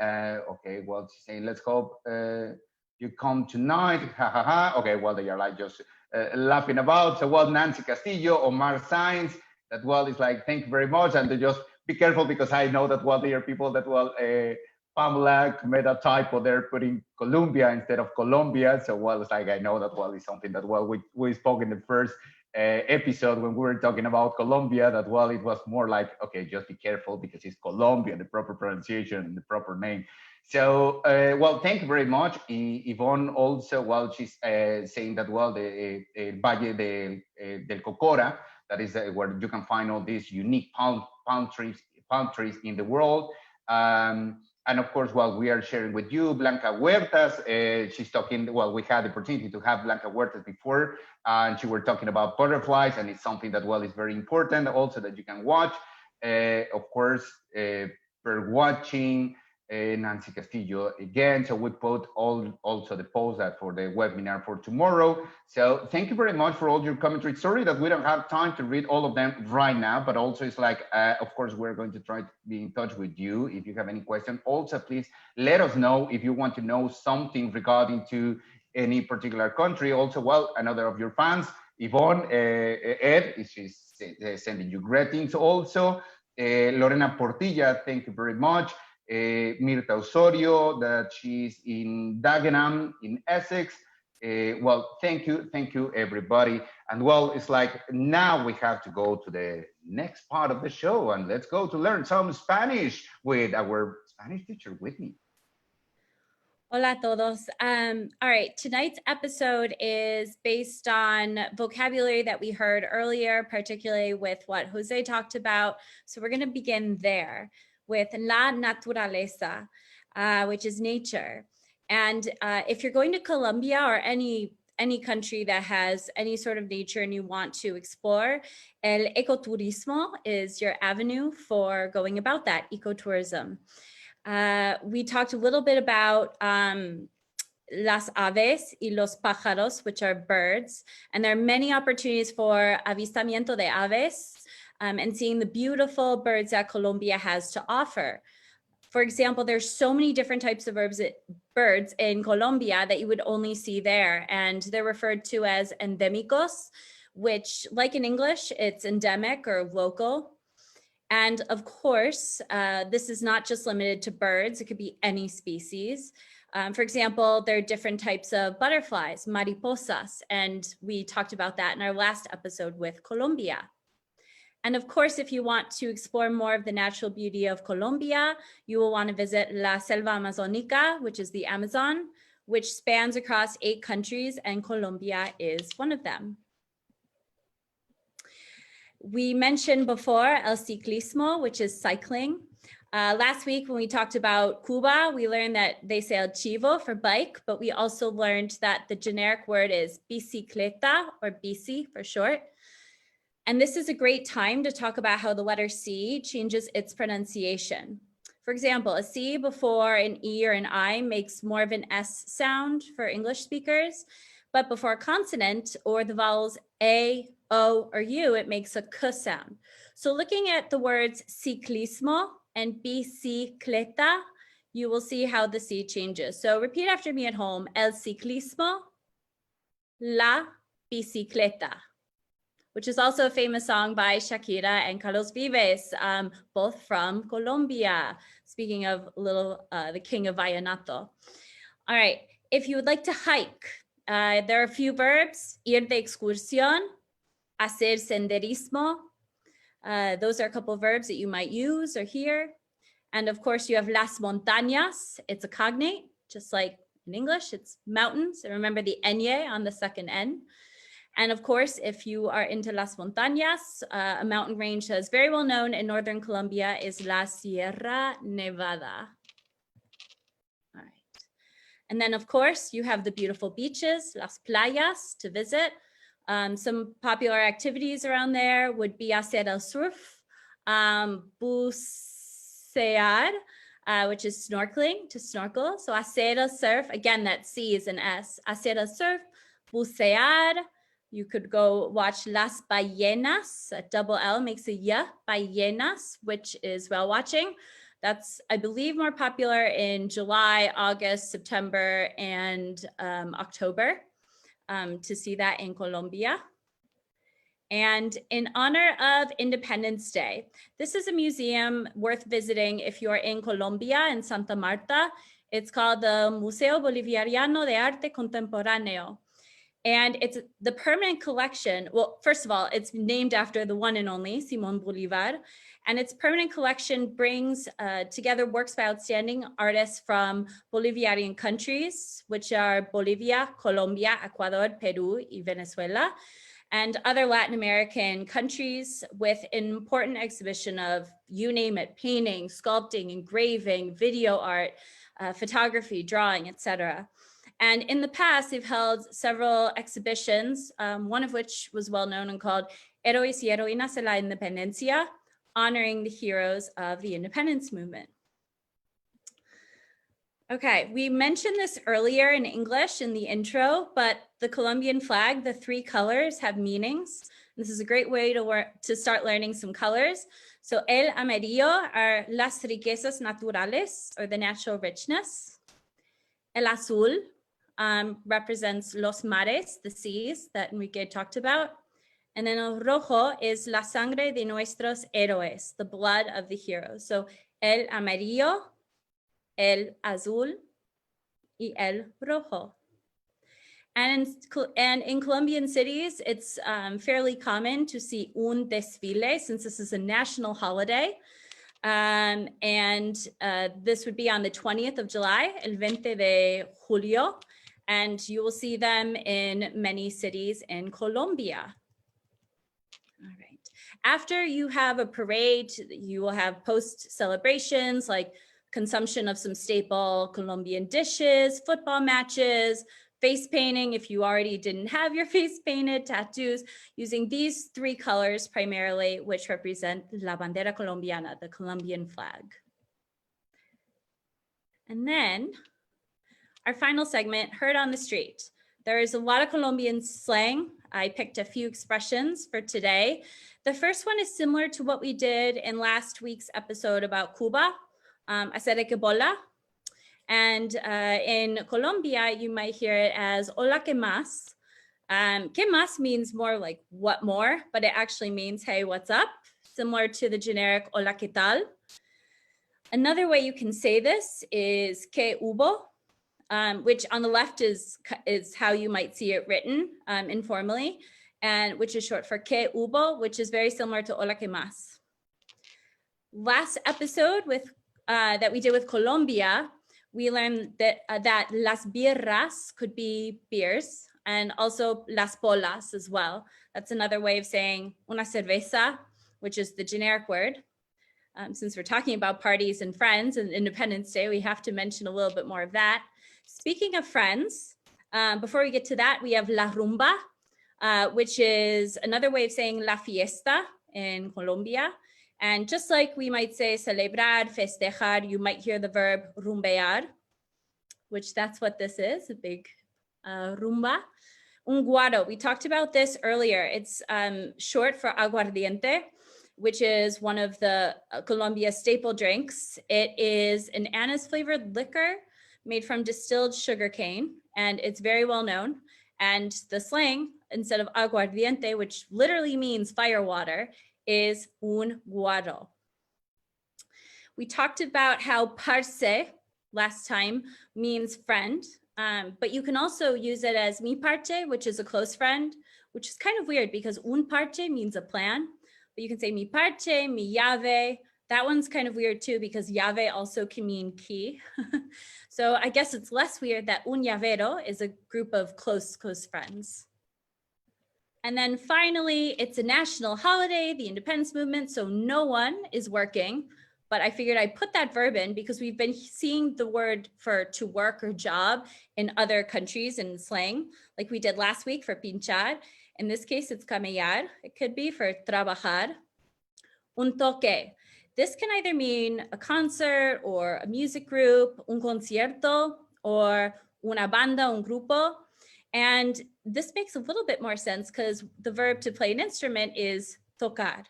okay, well, she's saying let's hope you come tonight. Ha ha ha. Okay, well, they are like just laughing about. So, well, Nancy Castillo, Omar Sainz, that, well, it's like thank you very much, and to just be careful because I know that, well, there are people that, well, Pamela made a typo there, putting Colombia instead of Colombia. So, well, it's like I know that, well, it's something that, well, we spoke in the first episode when we were talking about Colombia, that well, it was more like, okay, just be careful because it's Colombia, the proper pronunciation, the proper name. So, well, thank you very much. Yvonne also, well, she's saying that, well, the Valle del Cocora, that is where you can find all these unique palm trees in the world. And of course, well, we are sharing with you Blanca Huertas. She's talking, well, we had the opportunity to have Blanca Huertas before, and she were talking about butterflies, and it's something that, well, is very important also that you can watch. Of course, bird watching, Nancy Castillo again. So we put also the post that for the webinar for tomorrow. So thank you very much for all your commentary. Sorry that we don't have time to read all of them right now, but also it's like, of course, we're going to try to be in touch with you. If you have any question, also please let us know if you want to know something regarding to any particular country. Also, well, another of your fans, Yvonne, Ed, she's sending you greetings also. Lorena Portilla, thank you very much. Mirta Osorio, that she's in Dagenham in Essex. Well, thank you everybody. And well, it's like now we have to go to the next part of the show, and let's go to learn some Spanish with our Spanish teacher, Whitney. Hola a todos. All right, tonight's episode is based on vocabulary that we heard earlier, particularly with what Jose talked about. So we're going to begin there with la naturaleza, which is nature. And if you're going to Colombia or any country that has any sort of nature and you want to explore, el ecoturismo is your avenue for going about that, ecotourism. We talked a little bit about las aves y los pájaros, which are birds. And there are many opportunities for avistamiento de aves, and seeing the beautiful birds that Colombia has to offer. For example, there's so many different types of birds in Colombia that you would only see there, and they're referred to as endémicos, which, like in English, it's endemic or local. And of course, this is not just limited to birds, it could be any species. For example, there are different types of butterflies, mariposas, and we talked about that in our last episode with Colombia. And of course, if you want to explore more of the natural beauty of Colombia, you will want to visit La Selva Amazónica, which is the Amazon, which spans across 8 countries, and Colombia is one of them. We mentioned before el ciclismo, which is cycling. Last week when we talked about Cuba, we learned that they say el chivo for bike, but we also learned that the generic word is bicicleta, or bici for short. And this is a great time to talk about how the letter C changes its pronunciation. For example, a C before an E or an I makes more of an S sound for English speakers, but before a consonant or the vowels A, O, or U, it makes a K sound. So looking at the words ciclismo and bicicleta, you will see how the C changes. So repeat after me at home: el ciclismo, la bicicleta, which is also a famous song by Shakira and Carlos Vives, both from Colombia. Speaking of the king of vallenato. All right, if you would like to hike, there are a few verbs: ir de excursión, hacer senderismo. Those are a couple of verbs that you might use or hear. And of course, you have las montañas. It's a cognate, just like in English, it's mountains. And remember the ñ on the second N. And of course, if you are into las montañas, a mountain range that is very well known in northern Colombia is La Sierra Nevada. All right. And then of course, you have the beautiful beaches, las playas, to visit. Some popular activities around there would be hacer el surf, bucear, which is snorkeling, to snorkel. So hacer el surf, again, that C is an S. Hacer el surf, bucear. You could go watch Las Ballenas, a double L makes a Y, ballenas, which is whale watching. That's, I believe, more popular in July, August, September, and October, to see that in Colombia. And in honor of Independence Day, this is a museum worth visiting if you're in Colombia, in Santa Marta. It's called the Museo Bolivariano de Arte Contemporáneo. And it's the permanent collection. Well, first of all, it's named after the one and only Simón Bolívar. And its permanent collection brings together works by outstanding artists from Bolivarian countries, which are Bolivia, Colombia, Ecuador, Peru, and Venezuela, and other Latin American countries, with an important exhibition of, you name it, painting, sculpting, engraving, video art, photography, drawing, etc. And in the past, they've held several exhibitions, one of which was well known and called Héroes y Heroínas de la Independencia, honoring the heroes of the independence movement. Okay, we mentioned this earlier in English in the intro, but the Colombian flag, the 3 colors, have meanings. This is a great way to start learning some colors. So el amarillo are las riquezas naturales, or the natural richness. El azul represents los mares, the seas that Enrique talked about. And then el rojo is la sangre de nuestros héroes, the blood of the heroes. So el amarillo, el azul, y el rojo. And in Colombian cities, it's fairly common to see un desfile, since this is a national holiday. This would be on the 20th of July, el 20 de julio. And you will see them in many cities in Colombia. All right. After you have a parade, you will have post celebrations like consumption of some staple Colombian dishes, football matches, face painting if you already didn't have your face painted, tattoos, using these 3 colors primarily, which represent la bandera colombiana, the Colombian flag. And then our final segment, heard on the street. There is a lot of Colombian slang. I picked a few expressions for today. The first one is similar to what we did in last week's episode about Cuba, hacer que bola. And in Colombia, you might hear it as hola, ¿qué más? ¿Qué más means more like what more, but it actually means, hey, what's up? Similar to the generic hola, ¿qué tal? Another way you can say this is ¿qué hubo? Which on the left is how you might see it written informally, and which is short for ¿qué hubo?, which is very similar to hola, ¿qué más? Last episode that we did with Colombia, we learned that las birras could be beers, and also las polas as well. That's another way of saying una cerveza, which is the generic word. Since we're talking about parties and friends and Independence Day, we have to mention a little bit more of that. Speaking of friends, before we get to that, we have la rumba, which is another way of saying la fiesta in Colombia. And just like we might say celebrar, festejar, you might hear the verb rumbear, which that's what this is, a big rumba. Un guaro, we talked about this earlier. It's short for aguardiente, which is one of the Colombia staple drinks. It is an anise flavored liquor made from distilled sugarcane, and it's very well known. And the slang, instead of aguardiente, which literally means fire water, is un guaro. We talked about how parce last time means friend, but you can also use it as mi parte, which is a close friend, which is kind of weird because un parte means a plan, but you can say mi parte, mi llave. That one's kind of weird too because llave also can mean key. So I guess it's less weird that un llavero is a group of close friends. And then finally, it's a national holiday, the independence movement, so no one is working, but I figured I'd put that verb in because we've been seeing the word for to work or job in other countries in slang, like we did last week for pinchar. In this case, it's camellar. It could be for trabajar. Un toque. This can either mean a concert or a music group, un concierto, or una banda, un grupo. And this makes a little bit more sense because the verb to play an instrument is tocar.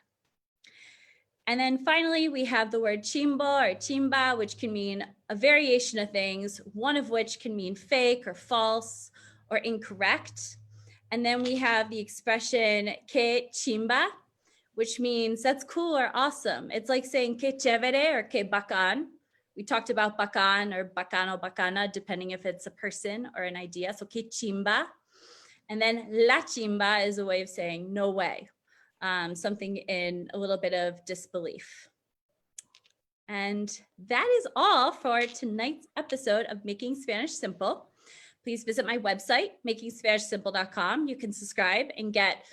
And then finally, we have the word chimbo or chimba, which can mean a variation of things, one of which can mean fake or false or incorrect. And then we have the expression que chimba, which means that's cool or awesome. It's like saying que chévere or que bacán. We talked about bacán or bacano, bacana, depending if it's a person or an idea. So que chimba. And then la chimba is a way of saying no way, something in a little bit of disbelief. And that is all for tonight's episode of Making Spanish Simple. Please visit my website, makingspanishsimple.com. You can subscribe and get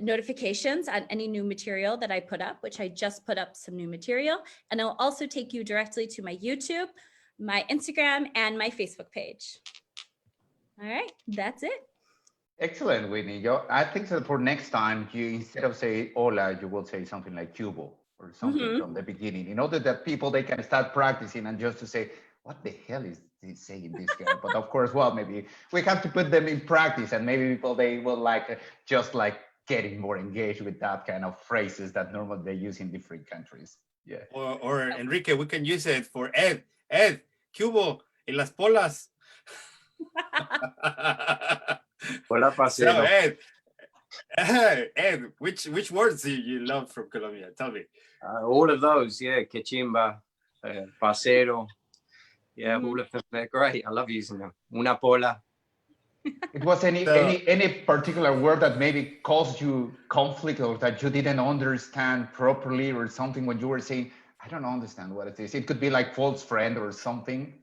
notifications on any new material that I put up, which I just put up some new material. And it'll also take you directly to my YouTube, my Instagram, and my Facebook page. All right, that's it. Excellent, Whitney. I think that for next time, you instead of say hola, you will say something like cubo or something from the beginning, in order that people, they can start practicing and just to say, what the hell is he saying this guy? But of course, well, maybe we have to put them in practice, and maybe people, they will like just like getting more engaged with that kind of phrases that normally they use in different countries. Yeah. Or Enrique, we can use it for Ed, cubo, y las polas. Hola, So Ed, which words do you love from Colombia? Tell me. All of those, yeah. Quechimba, parcero. Yeah, all of them. They're great. I love using them. Una pola. It was any particular word that maybe caused you conflict or that you didn't understand properly or something when you were saying, I don't understand what it is. It could be like false friend or something.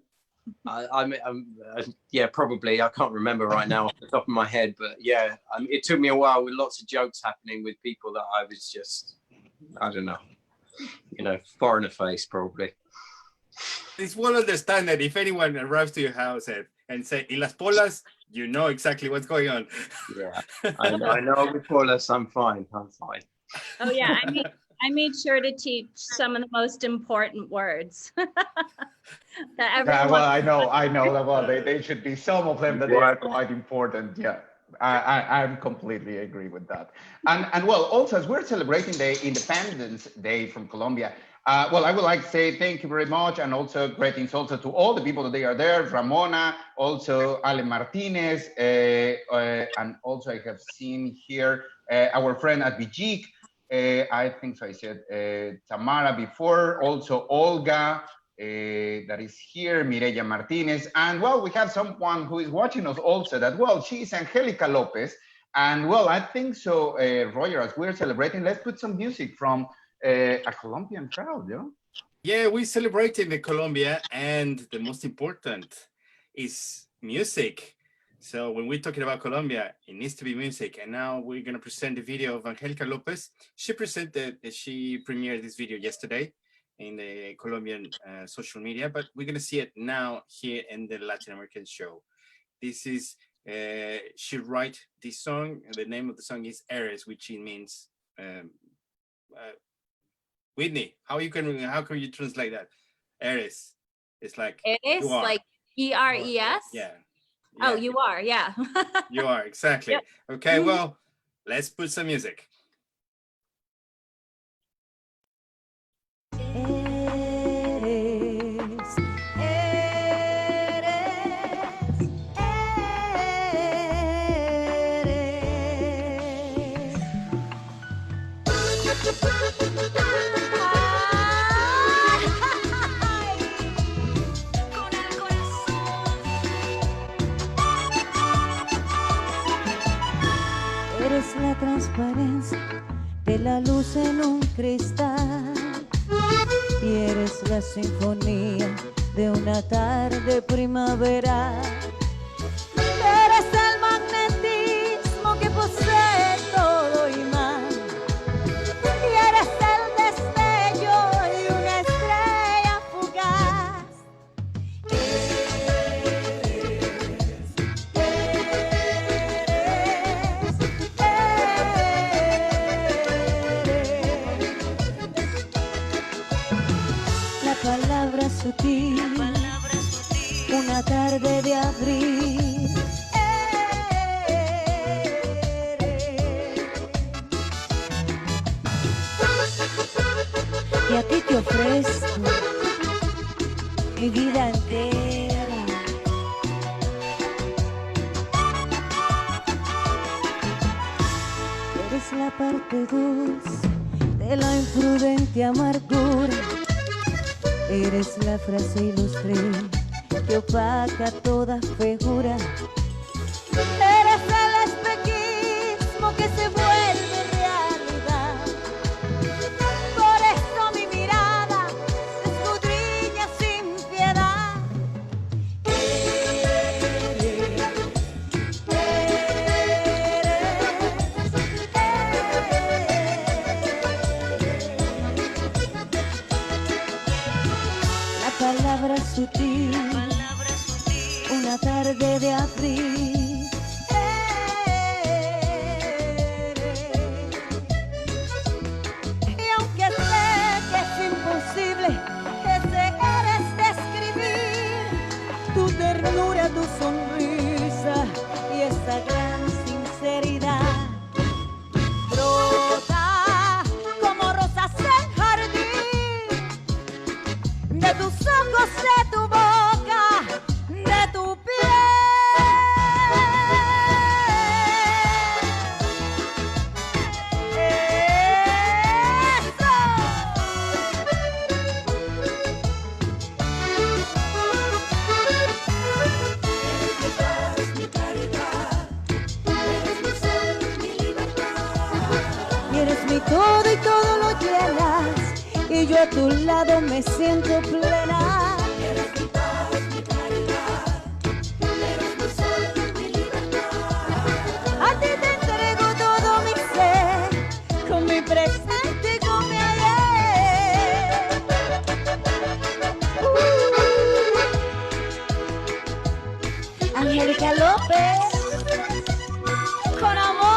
Yeah, probably. I can't remember right now off the top of my head, but yeah, it took me a while with lots of jokes happening with people that I was just, I don't know, foreigner face probably. It's well understand that if anyone arrives to your house and say, y las polas, you know exactly what's going on. Yeah, I know with polas, I'm fine. Oh yeah, I made sure to teach some of the most important words. Well, I know that. Well, they should be some of them that they are quite important. Yeah, I'm completely agree with that. And well, also as we're celebrating the Independence Day from Colombia, well, I would like to say thank you very much, and also greetings also to all the people that they are there, Ramona, also Ale Martinez, and also I have seen here our friend at Bijik. I think so. I said Tamara before, also Olga, that is here, Mireya Martinez. And well, we have someone who is watching us also that, well, she's Angelica Lopez. And well, I think so, Roger, as we're celebrating, let's put some music from a Colombian crowd, yeah? Yeah, we're celebrating the Colombia, and the most important is music. So when we're talking about Colombia, it needs to be music. And now we're going to present the video of Angelica Lopez. She premiered this video yesterday in the Colombian social media, but we're going to see it now here in the Latin American show. This is, she wrote this song. The name of the song is Eres, which means, Whitney, how can you translate that? Eres. It's like, Eres, like E-R-E-S? Yeah. Oh, you are, yeah. You are, exactly. Yep. Okay, well, let's put some music. Eres la transparencia de la luz en un cristal y eres la sinfonía de una tarde primaveral. Eres el magnetismo que posee todo imán y eres el destello de una estrella fugaz. Palabra sutil, una tarde de abril. Y a ti te ofrezco mi vida entera. Eres la parte dulce de la imprudente amargura. Eres la frase ilustre que opaca toda figura. Eres el que se vuelve realidad. Por eso mi mirada se escudriña sin piedad. La palabra sutil, una tarde de abril. Y aunque sé que es imposible ese eres describir, tu ternura, tu sonrisa y esa gran sinceridad. Brota como rosas en jardín, de tus ojos, de tu boca, de tu Eres mi todo y todo lo llenas, y yo a tu lado me siento plena. Eres mi paz, mi caridad, eres mi sol, mi libertad. A ti te entrego todo mi ser, con mi presente y con mi ayer. Angélica López, con amor.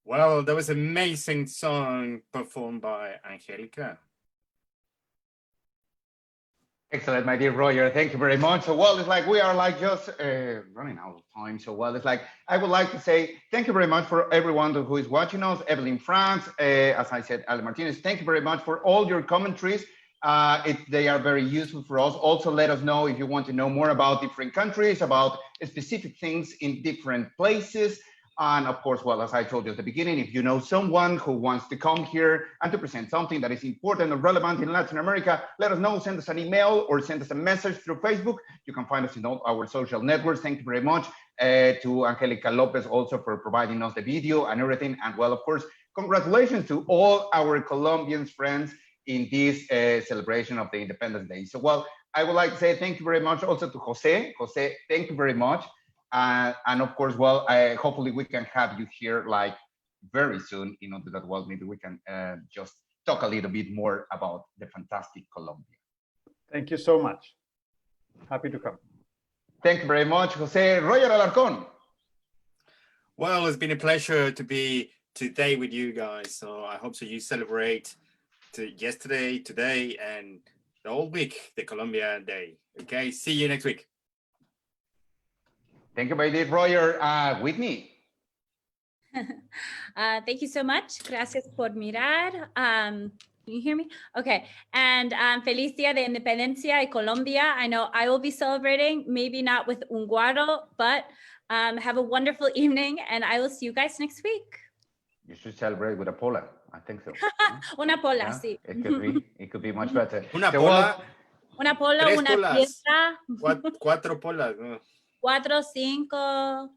Well, that was an amazing song performed by Angelica. Excellent, my dear Roger. Thank you very much. So, well, it's like we are like just running out of time. So, well, it's like I would like to say thank you very much for everyone who is watching us. Evelyn France, as I said, Ale Martinez, thank you very much for all your commentaries. They are very useful for us. Also, let us know if you want to know more about different countries, about specific things in different places. And of course, well, as I told you at the beginning, if you know someone who wants to come here and to present something that is important or relevant in Latin America, let us know, send us an email or send us a message through Facebook. You can find us in all our social networks. Thank you very much to Angelica Lopez also for providing us the video and everything. And well, of course, congratulations to all our Colombian friends in this celebration of the Independence Day. So, well, I would like to say thank you very much also to Jose. Jose, thank you very much. And of course, well, hopefully we can have you here like very soon in order that, well, maybe we can just talk a little bit more about the fantastic Colombia. Thank you so much. Happy to come. Thank you very much, Jose. Roger Alarcon. Well, it's been a pleasure to be today with you guys. So I hope so you celebrate yesterday, today, and the whole week, the Colombia Day. Okay, see you next week. Thank you, my dear Roger. Whitney. Thank you so much. Gracias por mirar. Can you hear me? Okay. And Feliz Día de Independencia y Colombia. I know I will be celebrating, maybe not with un guaro, but have a wonderful evening, and I will see you guys next week. You should celebrate with a pola. I think so. Una pola, Yeah? sí. It could be much better. Una So, pola, Una pola, tres una polas. fiesta. Cuatro polas. ¿No? 4, 5.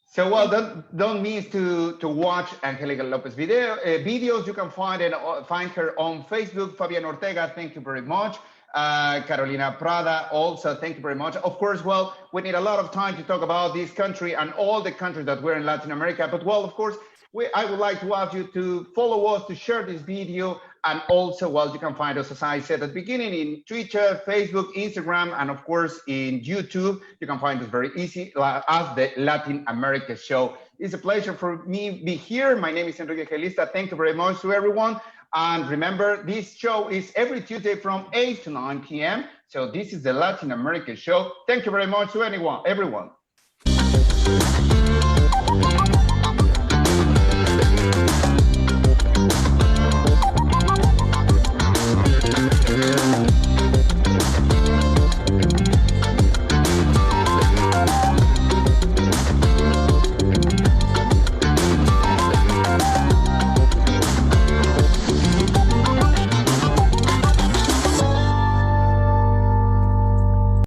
So, well, don't miss to watch Angelica Lopez videos. You can find her on Facebook. Fabian Ortega, thank you very much. Carolina Prada, also, thank you very much. Of course, well, we need a lot of time to talk about this country and all the countries that we're in Latin America. But, well, of course, I would like to ask you to follow us, to share this video, and also, well, you can find us, as I said at the beginning, in Twitter, Facebook, Instagram, and of course, in YouTube. You can find us very easy as the Latin America Show. It's a pleasure for me to be here. My name is Enrique Gelista. Thank you very much to everyone. And remember, this show is every Tuesday from 8 to 9 p.m. So this is the Latin America Show. Thank you very much to everyone. Yeah.